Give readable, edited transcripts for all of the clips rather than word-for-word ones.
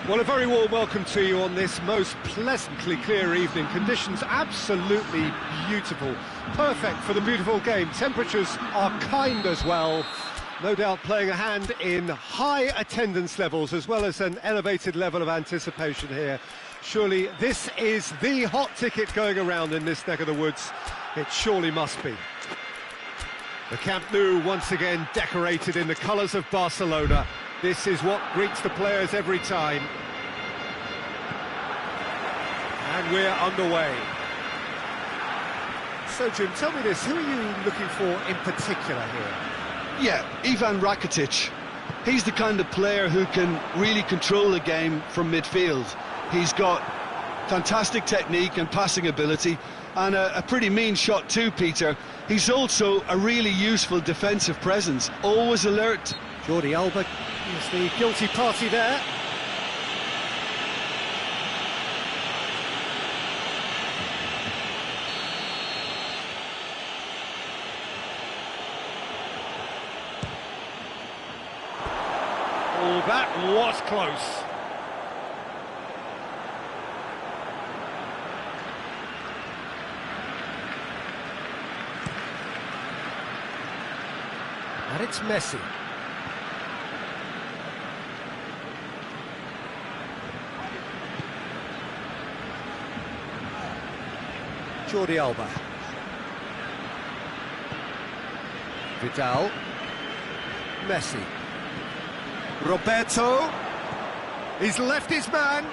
Well, a very warm welcome to you on this most pleasantly clear evening. Conditions absolutely beautiful. Perfect for the beautiful game. Temperatures are kind as well. No doubt playing a hand in high attendance levels as well as an elevated level of anticipation here. Surely this is the hot ticket going around in this neck of the woods. It surely must be. The Camp Nou once again decorated in the colours of Barcelona. This is what greets the players every time. And we're underway. So, Jim, tell me this, who are you looking for in particular here? Yeah, Ivan Rakitic. He's the kind of player who can really control the game from midfield. He's got fantastic technique and passing ability, and a pretty mean shot too, Peter. He's also a really useful defensive presence, always alert. Jordi Alba is the guilty party there. Oh, that was close. And it's Messi. Jordi Alba. Vidal. Messi. Roberto. He's left his man.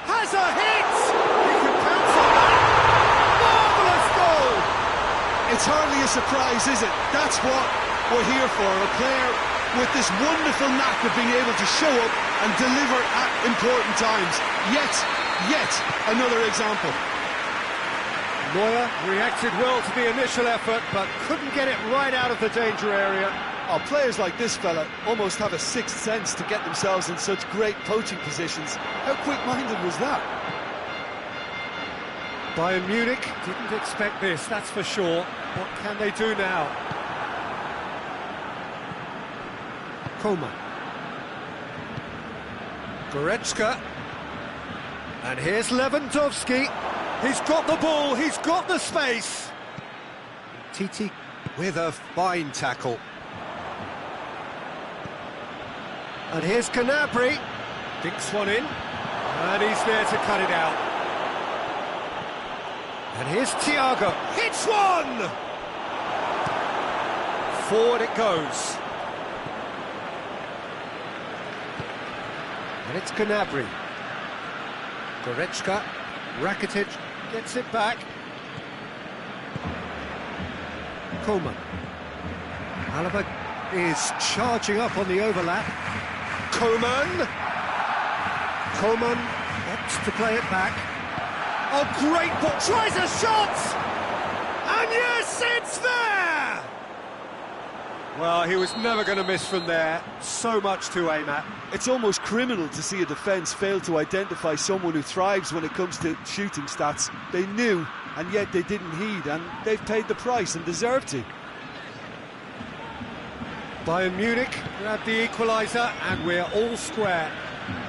Has a hit! He can pounce on that. Marvellous goal! It's hardly a surprise, is it? That's what we're here for. A player with this wonderful knack of being able to show up and deliver at important times. Yet another example. Neuer reacted well to the initial effort, but couldn't get it right out of the danger area. Oh, players like this fella almost have a sixth sense to get themselves in such great poaching positions. How quick-minded was that? Bayern Munich didn't expect this, that's for sure. What can they do now? Coman. Goretzka. And here's Lewandowski. He's got the ball, he's got the space. Titi with a fine tackle. And here's Gnabry. Dinks one in. And he's there to cut it out. And here's Thiago. Hits one! Forward it goes. And it's Gnabry. Goretzka. Rakitic gets it back. Coman. Alaba is charging up on the overlap. Coman opts to play it back. A great ball, tries a shot! And yes, it's there! Well, he was never going to miss from there. So much to aim at. It's almost criminal to see a defence fail to identify someone who thrives when it comes to shooting stats. They knew, and yet they didn't heed, and they've paid the price and deserve to. Bayern Munich grabbed the equaliser, and we're all square.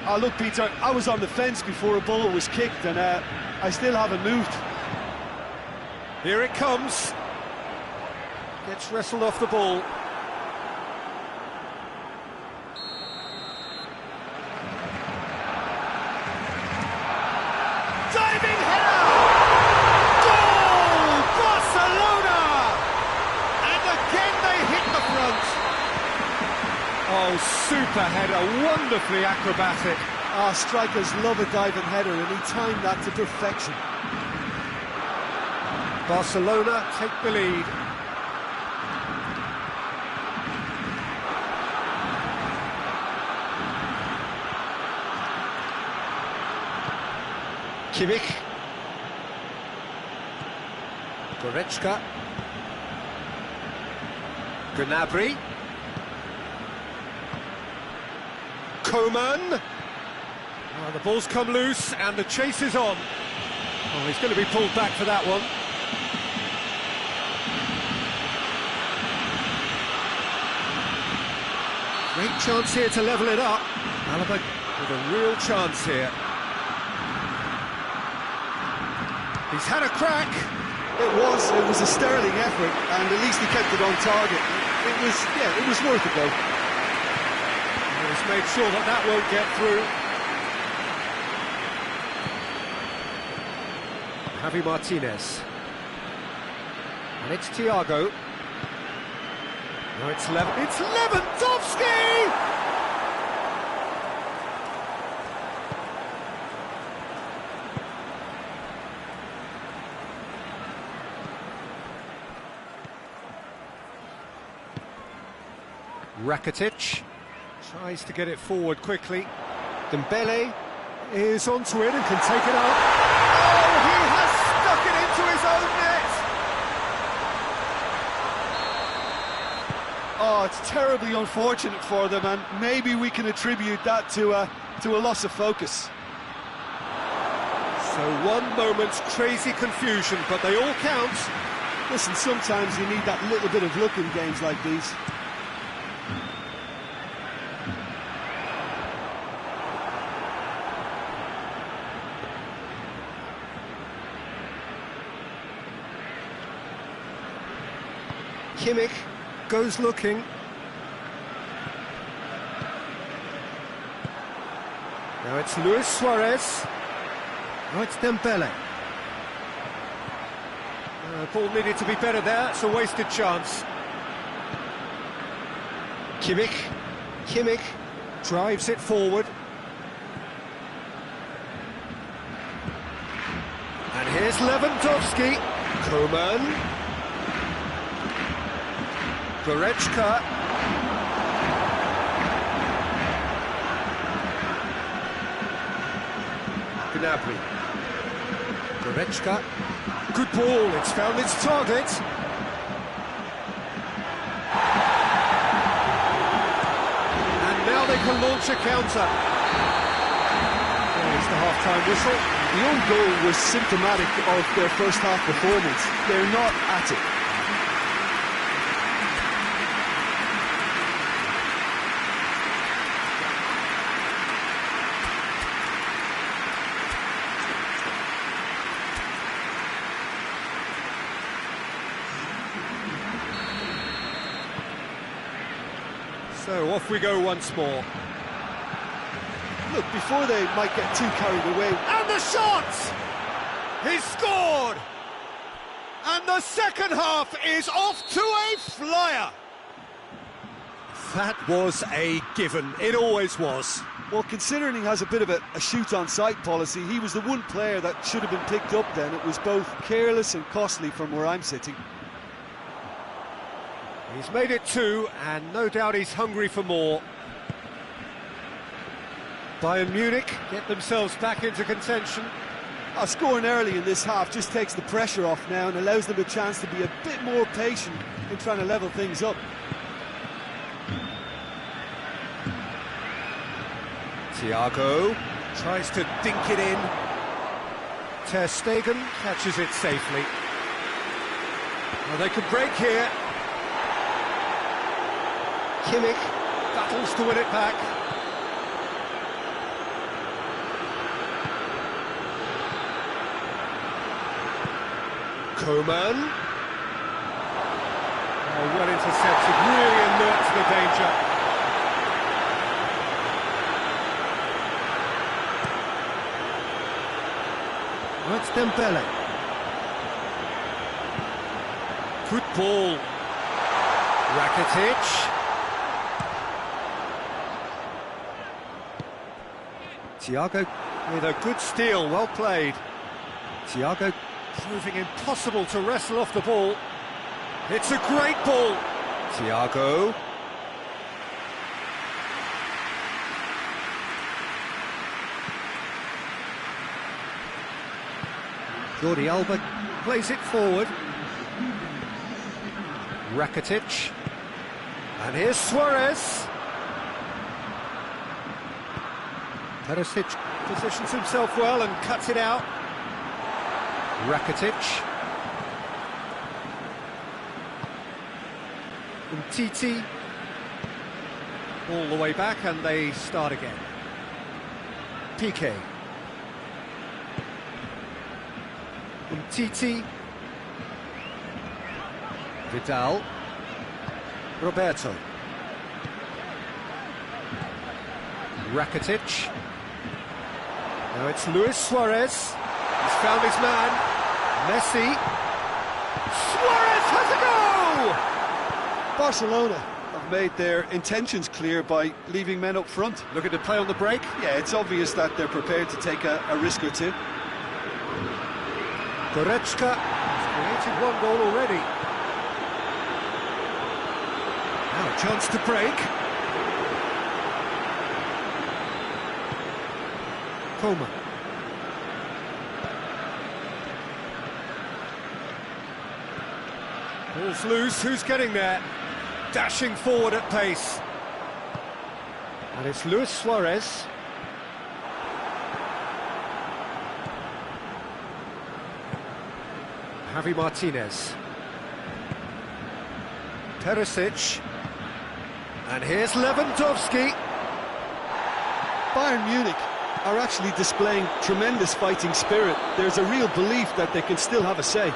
Oh, look, Peter, I was on the fence before a ball was kicked, and I still haven't moved. Here it comes. Gets wrestled off the ball. Diving header! Goal! Barcelona! And again they hit the front. Oh, super header, wonderfully acrobatic. Ah, strikers love a diving header, and he timed that to perfection. Barcelona take the lead. Kimmich. Goretzka. Gnabry. Coman. Oh, the ball's come loose and the chase is on. Oh, he's going to be pulled back for that one. Great chance here to level it up. Alaba with a real chance here. He's had a crack. It was a sterling effort, and at least he kept it on target. It was worth a go. He's made sure that that won't get through. Javi Martinez. And it's Thiago. Now it's Lewandowski! Rakitic tries to get it forward quickly. Dembele is onto it and can take it up. Oh, he has stuck it into his own net! Oh, it's terribly unfortunate for them, and maybe we can attribute that to a loss of focus. So one moment's crazy confusion, but they all count. Listen, sometimes you need that little bit of luck in games like these. Kimmich goes looking. Now it's Luis Suarez. Now it's Dembele. Ball needed to be better there, it's a wasted chance. Kimmich drives it forward. And here's Lewandowski. Koeman. Goretzka. Gnabry. Goretzka. Good ball, it's found its target. And now they can launch a counter. There's the half-time whistle. The own goal was symptomatic of their first half performance. They're not at it. So off we go once more. Look, before they might get too carried away. And the shot! He's scored! And the second half is off to a flyer! That was a given, it always was. Well, considering he has a bit of a shoot-on-sight policy, he was the one player that should have been picked up then. It was both careless and costly from where I'm sitting. He's made it two, and no doubt he's hungry for more. Bayern Munich get themselves back into contention. Scoring early in this half just takes the pressure off now and allows them a chance to be a bit more patient in trying to level things up. Thiago tries to dink it in. Ter Stegen catches it safely. Well, they could break here. Kimmich battles to win it back. Koeman. Oh, well intercepted, really alert to the danger. That's Dembele. Good ball. Rakitic. Thiago with a good steal, well played. Thiago proving impossible to wrestle off the ball. It's a great ball. Thiago. Jordi Alba plays it forward. Rakitic. And here's Suarez. Perisic positions himself well and cuts it out. Rakitic. Umtiti. All the way back and they start again. Piqué. Umtiti. Vidal. Roberto. Rakitic. Now it's Luis Suarez. He's found his man. Messi. Suarez has a goal! Barcelona have made their intentions clear by leaving men up front. Looking to play on the break. Yeah, it's obvious that they're prepared to take a risk or two. Goretzka has created one goal already. Now a chance to break. Coman. Ball's loose, who's getting there? Dashing forward at pace. And it's Luis Suarez. Javi Martinez. Perisic. And here's Lewandowski. Bayern Munich are actually displaying tremendous fighting spirit. There's a real belief that they can still have a say.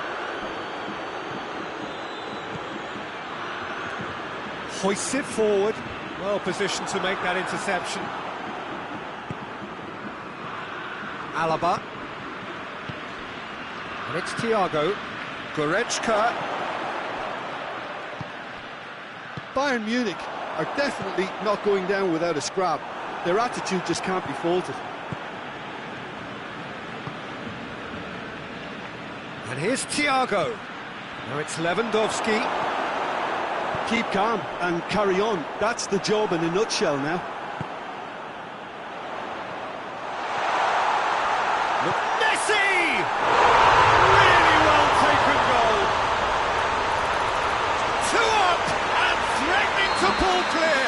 Hoists it forward, well positioned to make that interception. Alaba. And it's Thiago. Goretzka. Bayern Munich are definitely not going down without a scrap. Their attitude just can't be faulted. And here's Thiago. Now it's Lewandowski. Keep calm and carry on. That's the job in a nutshell now. Look, Messi! Really well taken goal. 2 up and threatening to pull clear.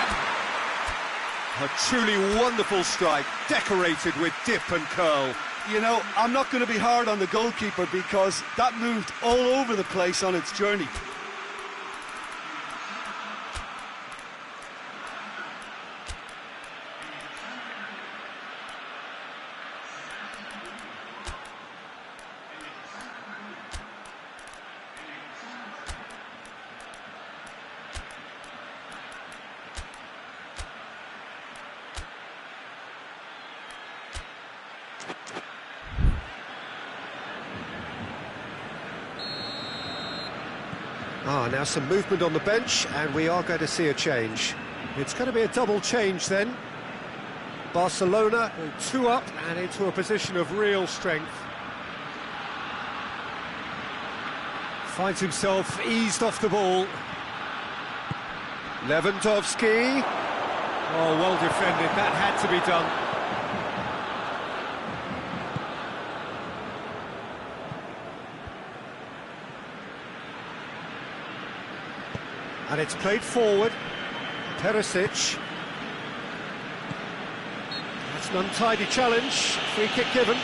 A truly wonderful strike, decorated with dip and curl. You know, I'm not going to be hard on the goalkeeper because that moved all over the place on its journey. Now some movement on the bench, and we are going to see a change. It's going to be a double change then. Barcelona 2 up and into a position of real strength. Finds himself eased off the ball. Lewandowski. Oh, well defended, that had to be done. And it's played forward. Perisic. That's an untidy challenge. Free kick given.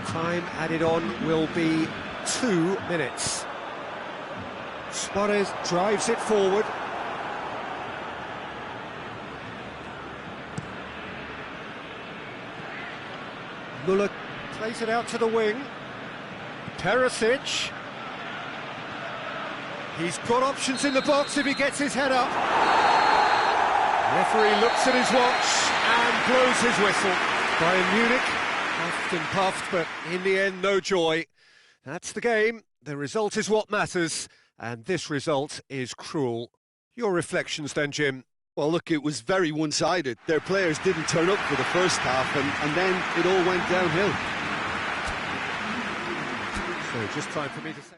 Time added on will be 2 minutes. Suarez drives it forward. Muller plays it out to the wing. Perisic. He's got options in the box if he gets his head up. Referee looks at his watch and blows his whistle. Bayern Munich puffed and puffed, but in the end, no joy. That's the game. The result is what matters, and this result is cruel. Your reflections then, Jim? Well, look, it was very one-sided. Their players didn't turn up for the first half, and then it all went downhill. So, just time for me to say...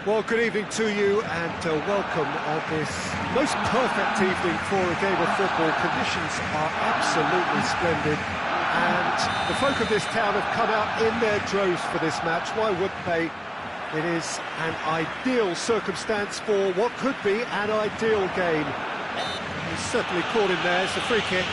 Well, good evening to you and welcome on this most perfect evening for a game of football. Conditions are absolutely splendid and the folk of this town have come out in their droves for this match. Why wouldn't they? It is an ideal circumstance for what could be an ideal game. He's certainly caught him there. It's a free kick.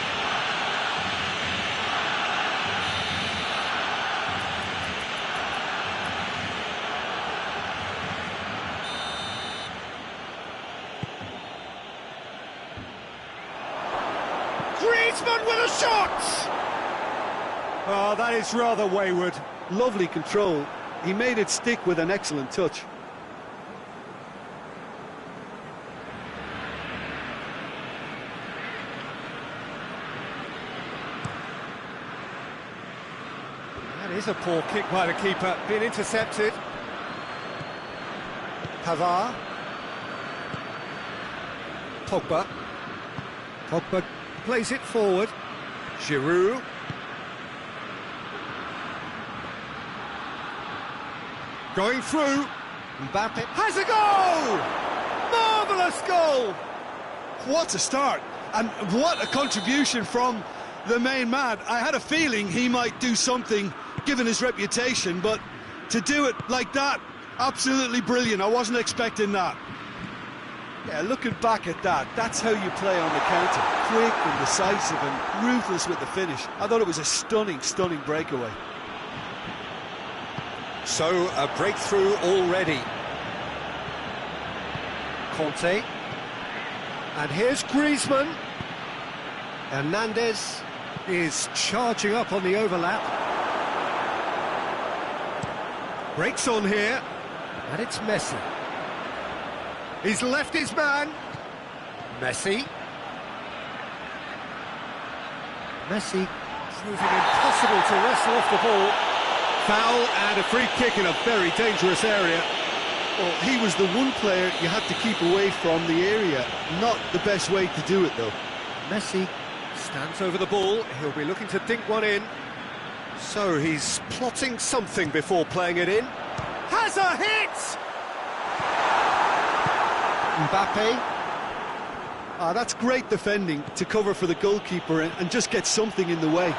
Griezmann with a shot! Oh, that is rather wayward. Lovely control. He made it stick with an excellent touch. That is a poor kick by the keeper, being intercepted. Pavard. Pogba plays it forward. Giroud. Going through. Mbappe has a goal! Marvellous goal! What a start, and what a contribution from the main man. I had a feeling he might do something, given his reputation, but to do it like that, absolutely brilliant. I wasn't expecting that. Yeah, looking back at that, that's how you play on the counter. Quick and decisive and ruthless with the finish. I thought it was a stunning breakaway. So, a breakthrough already. Conte. And here's Griezmann. Hernandez is charging up on the overlap. Breaks on here. And it's Messi. He's left his man. Messi. Messi proving impossible to wrestle off the ball. Foul and a free kick in a very dangerous area. Well, he was the one player you had to keep away from the area. Not the best way to do it, though. Messi stands over the ball. He'll be looking to dink one in. So he's plotting something before playing it in. Has a hit! Mbappe. That's great defending to cover for the goalkeeper and just get something in the way.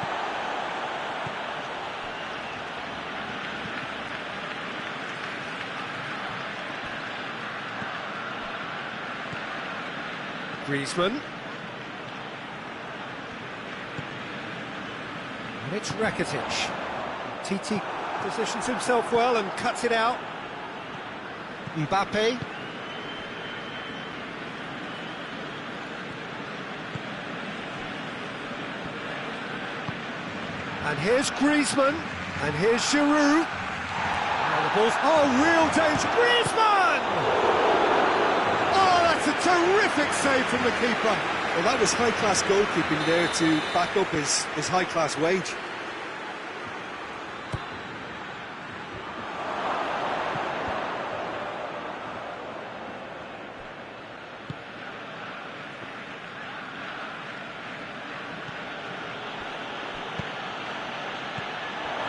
Griezmann. And it's Rakitic. TT positions himself well and cuts it out. Mbappe. And here's Griezmann. And here's Giroud. And the ball's... Oh, real danger. Griezmann! A terrific save from the keeper. Well, that was high-class goalkeeping there to back up his high-class wage.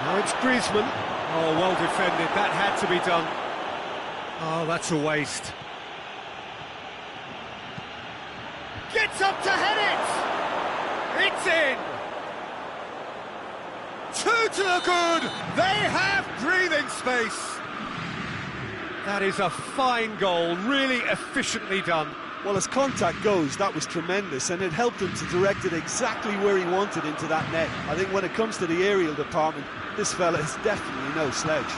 Now it's Griezmann. Oh, well defended. That had to be done. Oh, that's a waste. Gets up to head it! It's in! Two to the good! They have breathing space! That is a fine goal, really efficiently done. Well, as contact goes, that was tremendous, and it helped him to direct it exactly where he wanted into that net. I think when it comes to the aerial department, this fella is definitely no slouch.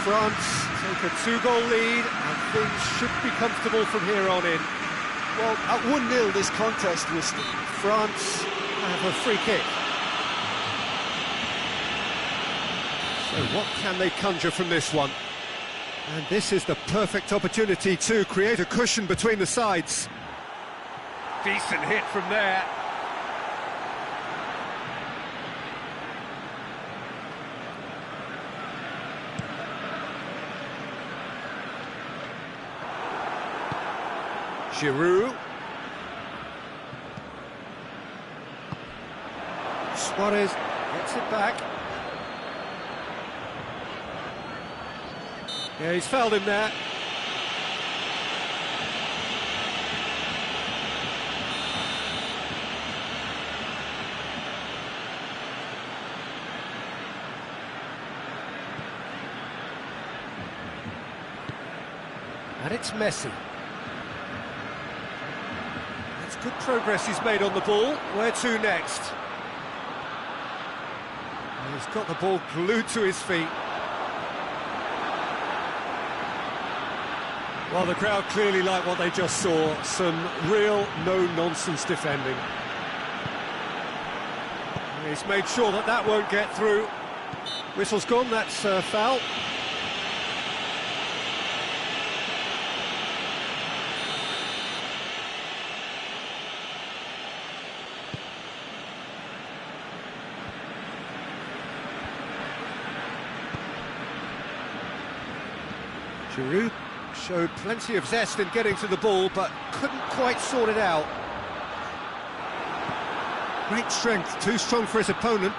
France take a 2-goal lead and things should be comfortable from here on in. Well, at 1-0 this contest was... France have a free kick. So what can they conjure from this one? And this is the perfect opportunity to create a cushion between the sides. Decent hit from there. Giroud. Suarez gets it back. Yeah, he's fouled him there. And it's Messi. That's good progress he's made on the ball. Where to next? He's got the ball glued to his feet. Well, the crowd clearly like what they just saw. Some real no-nonsense defending. He's made sure that that won't get through. Whistle's gone, that's foul. Giroud showed plenty of zest in getting to the ball, but couldn't quite sort it out. Great strength, too strong for his opponent.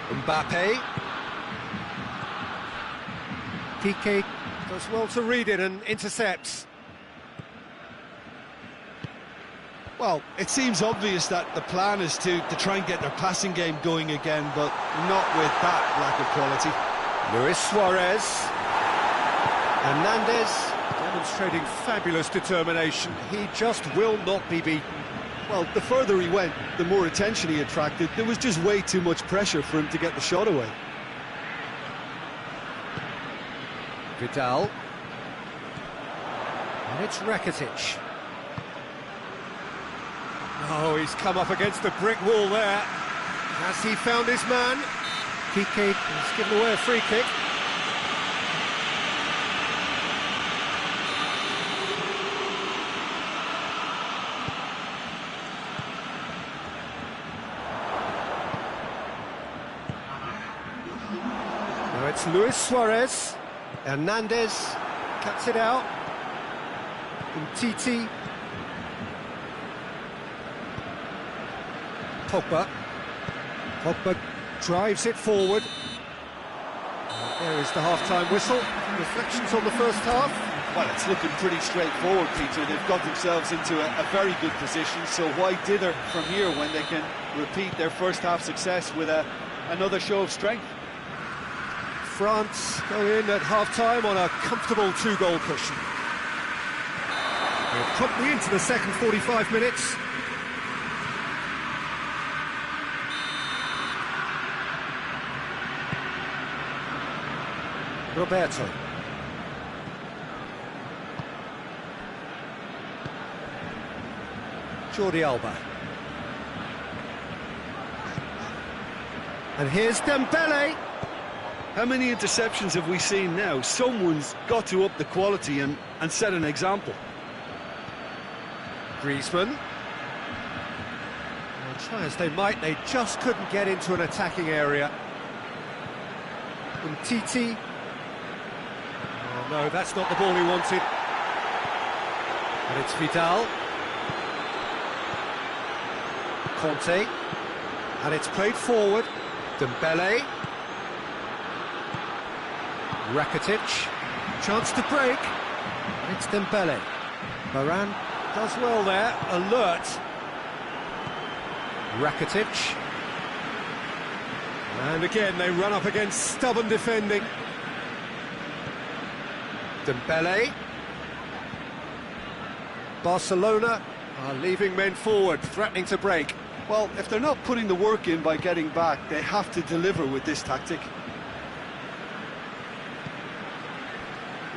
Mbappe. Piqué does well to read it and intercepts. Well, it seems obvious that the plan is to try and get their passing game going again, but not with that lack of quality. Luis Suarez. Hernandez demonstrating fabulous determination. He just will not be beaten. Well, the further he went, the more attention he attracted. There was just way too much pressure for him to get the shot away. Vidal. And it's Rakitic. Oh, he's come up against a brick wall there. Has he found his man? Piqué has given away a free kick. Now it's Luis Suarez. Hernandez cuts it out. Umtiti. Pogba drives it forward. There is the half-time whistle. Reflections on the first half. Well, it's looking pretty straightforward, Peter. They've got themselves into a very good position, so why dither from here when they can repeat their first half success with another show of strength? France go in at half-time on a comfortable 2-goal cushion. We're promptly into the second 45 minutes. Roberto. Jordi Alba. And here's Dembele. How many interceptions have we seen now? Someone's got to up the quality and set an example. Griezmann. Well, try as they might, they just couldn't get into an attacking area. Umtiti. Oh no, that's not the ball he wanted. And it's Vidal. Conte. And it's played forward. Dembele. Rakitic. Chance to break. And it's Dembele. Varane does well there. Alert. Rakitic. And again, they run up against stubborn defending. Dembele. Barcelona are leaving men forward, threatening to break. Well, if they're not putting the work in by getting back, they have to deliver with this tactic.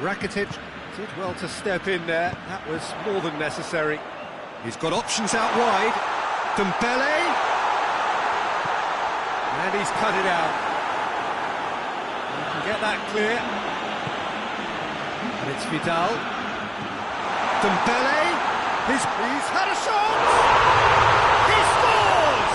Rakitic did well to step in there. That was more than necessary. He's got options out wide. Dembele. And he's cut it out. You can get that clear. And it's Vidal. Dembele. He's had a shot! He scores!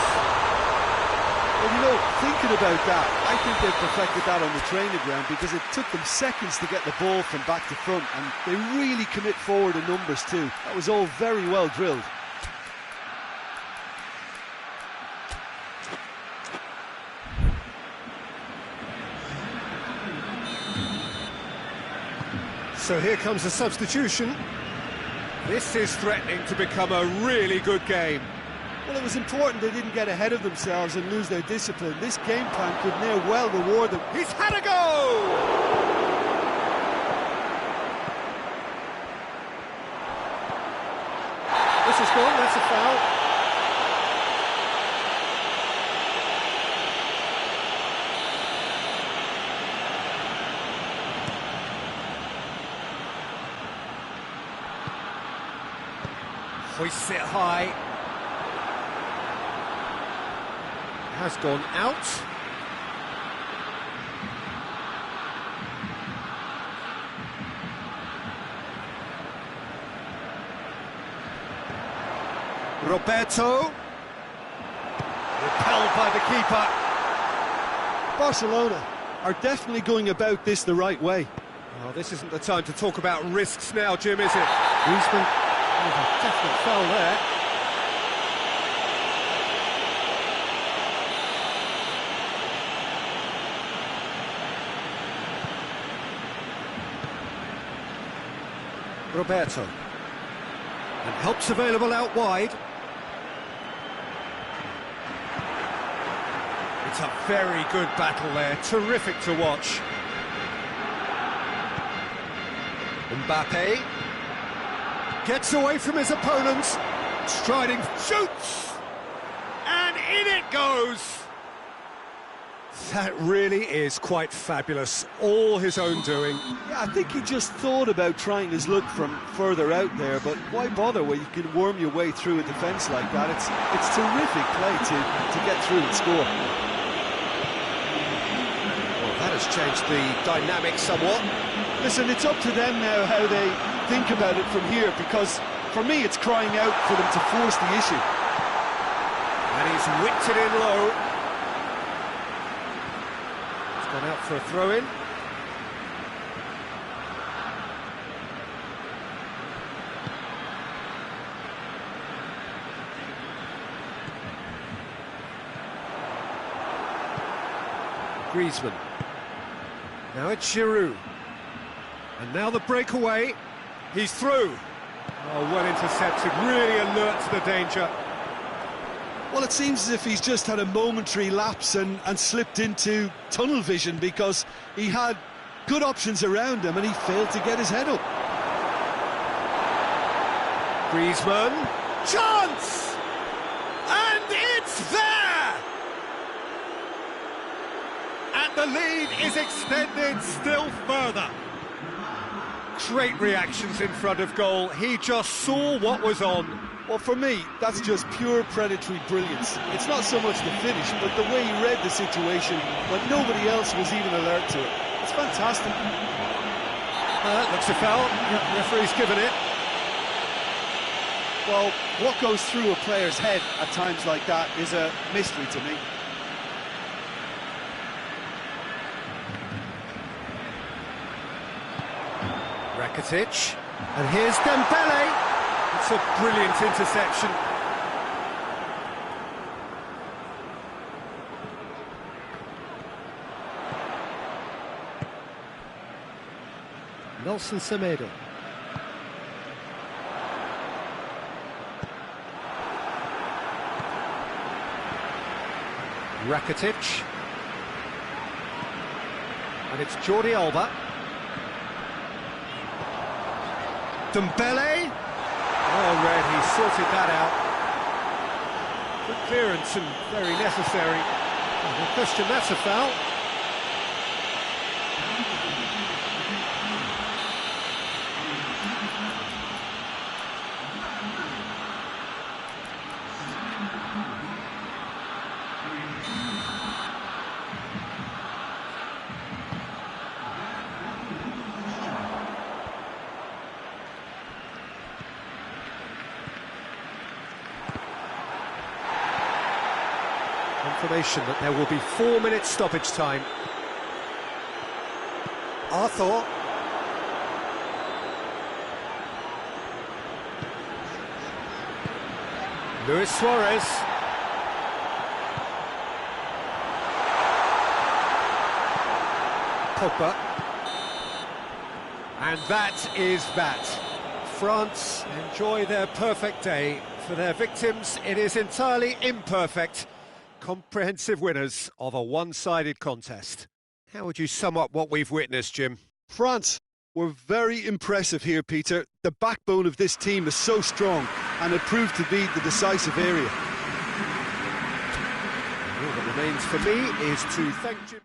Well, you know, thinking about that, I think they've perfected that on the training ground because it took them seconds to get the ball from back to front, and they really commit forward in numbers too. That was all very well drilled. So here comes a substitution. This is threatening to become a really good game. Well, it was important they didn't get ahead of themselves and lose their discipline. This game plan could now well reward them. He's had a go! This is gone, that's a foul. Hoists it high. Has gone out. Roberto. Repelled by the keeper. Barcelona are definitely going about this the right way. Oh, this isn't the time to talk about risks now, Jim, is it? Griezmann. Oh, a definite foul there. Roberto. And help's available out wide. It's a very good battle there, terrific to watch. Mbappe gets away from his opponents, striding, shoots, and in it goes. That really is quite fabulous, all his own doing. Yeah, I think he just thought about trying his luck from further out there, but why bother when you can worm your way through a defence like that? It's terrific play to get through and score. Well, that has changed the dynamic somewhat. Listen, it's up to them now how they think about it from here, because for me it's crying out for them to force the issue. And he's whipped it in low. Gone out for a throw-in. Griezmann. Now it's Giroud. And now the breakaway. He's through. Oh, well intercepted, really alert to the danger. Well, it seems as if he's just had a momentary lapse and slipped into tunnel vision, because he had good options around him and he failed to get his head up. Griezmann, chance! And it's there! And the lead is extended still further. Great reactions in front of goal. He just saw what was on. Well, for me, that's just pure predatory brilliance. It's not so much the finish, but the way he read the situation when nobody else was even alert to it. It's fantastic. Looks a foul. Yep, referee's given it. Well, what goes through a player's head at times like that is a mystery to me. Rakitic. And here's Dembele. It's a brilliant interception. Nelson Semedo. Rakitic. And it's Jordi Alba. Dembele. Oh, Red, he sorted that out. Good clearance and very necessary. No question, that's a foul. Confirmation that there will be 4 minutes stoppage time. Arthur. Luis Suarez. Pogba. And that is that. France enjoy their perfect day. For their victims, it is entirely imperfect. Comprehensive winners of a one-sided contest. How would you sum up what we've witnessed, Jim? France were very impressive here, Peter. The backbone of this team is so strong, and it proved to be the decisive area. All that remains for me is to thank Jim.